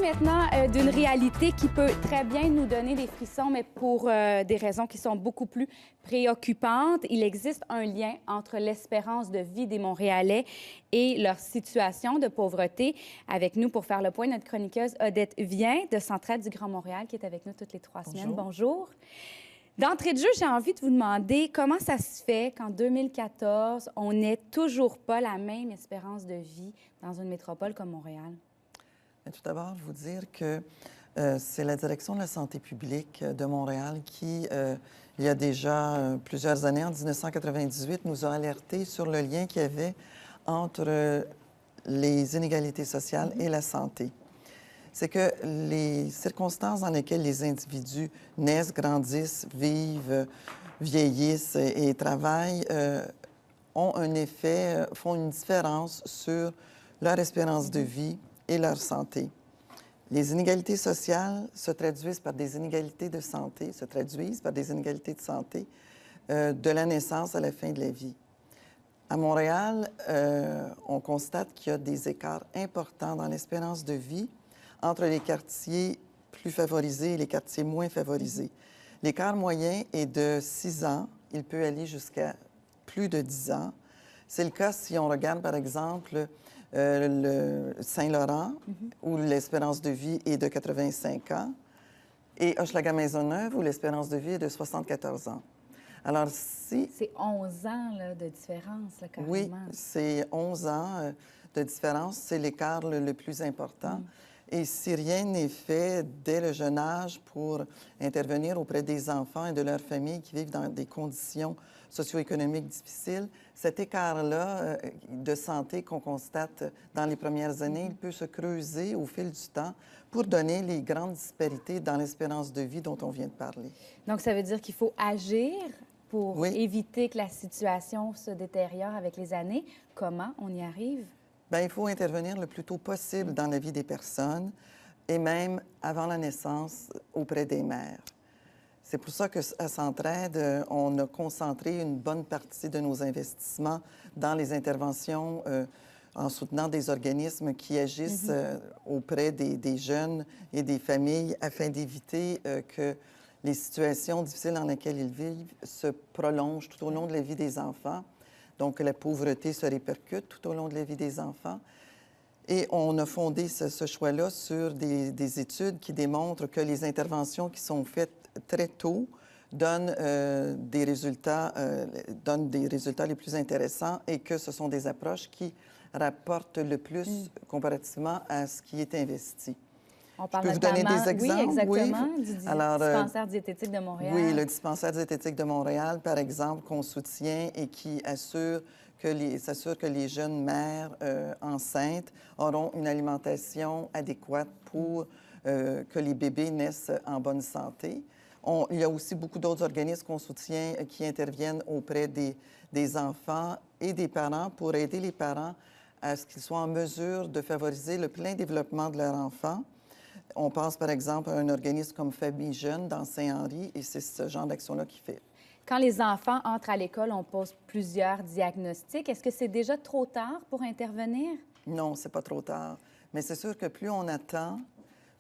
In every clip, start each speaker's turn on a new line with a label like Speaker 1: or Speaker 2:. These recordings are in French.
Speaker 1: maintenant d'une réalité qui peut très bien nous donner des frissons, mais pour des raisons qui sont beaucoup plus préoccupantes. Il existe un lien entre l'espérance de vie des Montréalais et leur situation de pauvreté. Avec nous pour faire le point, notre chroniqueuse Odette Vien de Centraide du Grand Montréal, qui est avec nous toutes les 3 semaines. Bonjour. D'entrée de jeu, j'ai envie de vous demander comment ça se fait qu'en 2014, on n'ait toujours pas la même espérance de vie dans une métropole comme Montréal?
Speaker 2: Tout d'abord, vous dire que c'est la Direction de la santé publique de Montréal qui, il y a déjà plusieurs années, en 1998, nous a alertés sur le lien qu'il y avait entre les inégalités sociales et la santé. C'est que les circonstances dans lesquelles les individus naissent, grandissent, vivent, vieillissent et travaillent ont un effet, font une différence sur leur espérance de vie et leur santé. Les inégalités sociales se traduisent par des inégalités de santé, de la naissance à la fin de la vie. À Montréal, on constate qu'il y a des écarts importants dans l'espérance de vie entre les quartiers plus favorisés et les quartiers moins favorisés. L'écart moyen est de 6 ans. Il peut aller jusqu'à plus de 10 ans. C'est le cas si on regarde, par exemple, le Saint-Laurent, où l'espérance de vie est de 85 ans, et Hochelaga-Maisonneuve, où l'espérance de vie est de 74 ans. Alors, si...
Speaker 1: C'est 11 ans là, de différence, là, carrément.
Speaker 2: Oui, c'est 11 ans de différence. C'est l'écart le plus important. Et si rien n'est fait dès le jeune âge pour intervenir auprès des enfants et de leurs familles qui vivent dans des conditions socio-économiques difficiles, cet écart-là de santé qu'on constate dans les premières années, il peut se creuser au fil du temps pour donner les grandes disparités dans l'espérance de vie dont on vient de parler.
Speaker 1: Donc, ça veut dire qu'il faut agir pour éviter que la situation se détériore avec les années. Comment on y arrive?
Speaker 2: Bien, il faut intervenir le plus tôt possible dans la vie des personnes et même avant la naissance auprès des mères. C'est pour ça qu'à Centraide, on a concentré une bonne partie de nos investissements dans les interventions en soutenant des organismes qui agissent auprès des jeunes et des familles afin d'éviter que les situations difficiles dans lesquelles ils vivent se prolongent tout au long de la vie des enfants. Donc, la pauvreté se répercute tout au long de la vie des enfants. Et on a fondé ce choix-là sur des études qui démontrent que les interventions qui sont faites très tôt donnent des résultats les plus intéressants et que ce sont des approches qui rapportent le plus comparativement à ce qui est investi.
Speaker 1: On parle
Speaker 2: Je peux vous donner des exemples?
Speaker 1: Oui, exactement,
Speaker 2: oui.
Speaker 1: du dispensaire diététique de Montréal.
Speaker 2: Oui, le dispensaire diététique de Montréal, par exemple, qu'on soutient et qui s'assure que les jeunes mères enceintes auront une alimentation adéquate pour que les bébés naissent en bonne santé. Il y a aussi beaucoup d'autres organismes qu'on soutient qui interviennent auprès des enfants et des parents pour aider les parents à ce qu'ils soient en mesure de favoriser le plein développement de leur enfant. On pense, par exemple, à un organisme comme Famille Jeune dans Saint-Henri, et c'est ce genre d'action-là qui fait.
Speaker 1: Quand les enfants entrent à l'école, on pose plusieurs diagnostics. Est-ce que c'est déjà trop tard pour intervenir?
Speaker 2: Non, c'est pas trop tard. Mais c'est sûr que plus on attend,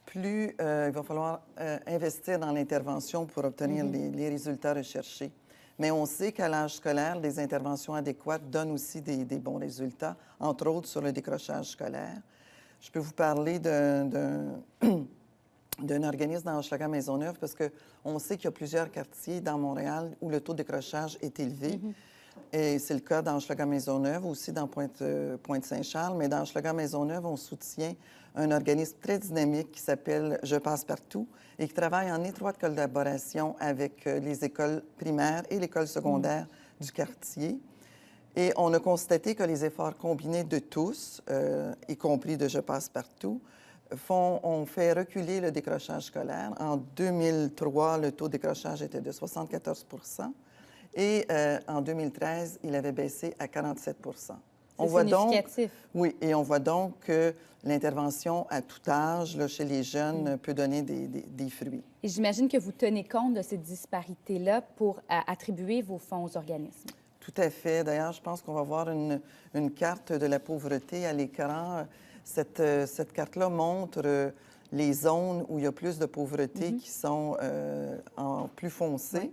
Speaker 2: plus il va falloir investir dans l'intervention pour obtenir les résultats recherchés. Mais on sait qu'à l'âge scolaire, des interventions adéquates donnent aussi des bons résultats, entre autres sur le décrochage scolaire. Je peux vous parler d'un organisme dans Hochelaga-Maisonneuve parce qu'on sait qu'il y a plusieurs quartiers dans Montréal où le taux de décrochage est élevé. Et c'est le cas dans Hochelaga-Maisonneuve, aussi dans Pointe-Saint-Charles. Mais dans Hochelaga-Maisonneuve, on soutient un organisme très dynamique qui s'appelle Je passe partout et qui travaille en étroite collaboration avec les écoles primaires et l'école secondaire du quartier. Et on a constaté que les efforts combinés de tous, y compris de Je passe partout, ont fait reculer le décrochage scolaire. En 2003, le taux de décrochage était de 74 et en 2013, il avait baissé à 47
Speaker 1: C'est significatif.
Speaker 2: Oui, et on voit donc que l'intervention à tout âge, là, chez les jeunes, peut donner des fruits.
Speaker 1: Et j'imagine que vous tenez compte de ces disparités-là pour attribuer vos fonds aux organismes.
Speaker 2: Tout à fait. D'ailleurs, je pense qu'on va voir une carte de la pauvreté à l'écran. Cette carte-là montre les zones où il y a plus de pauvreté qui sont en plus foncé.
Speaker 1: Oui.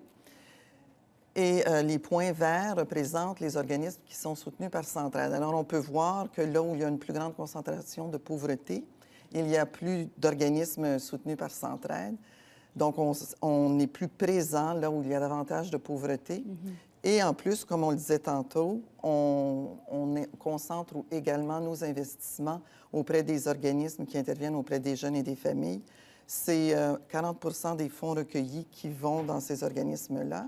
Speaker 2: Et les points verts représentent les organismes qui sont soutenus par Centraide. Alors, on peut voir que là où il y a une plus grande concentration de pauvreté, il y a plus d'organismes soutenus par Centraide. Donc, on est plus présent là où il y a davantage de pauvreté. Et en plus, comme on le disait tantôt, on concentre également nos investissements auprès des organismes qui interviennent auprès des jeunes et des familles. C'est 40 des fonds recueillis qui vont dans ces organismes-là.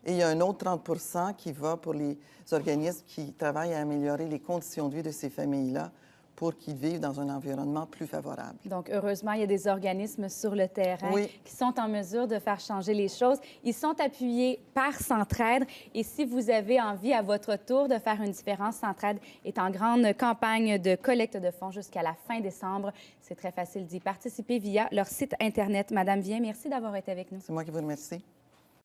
Speaker 2: Et il y a un autre 30 qui va pour les organismes qui travaillent à améliorer les conditions de vie de ces familles-là pour qu'ils vivent dans un environnement plus favorable.
Speaker 1: Donc, heureusement, il y a des organismes sur le terrain
Speaker 2: Oui.
Speaker 1: qui sont en mesure de faire changer les choses. Ils sont appuyés par Centraide. Et si vous avez envie, à votre tour, de faire une différence, Centraide est en grande campagne de collecte de fonds jusqu'à la fin décembre. C'est très facile d'y participer via leur site Internet. Madame Vien, merci d'avoir été avec nous.
Speaker 2: C'est moi qui vous remercie.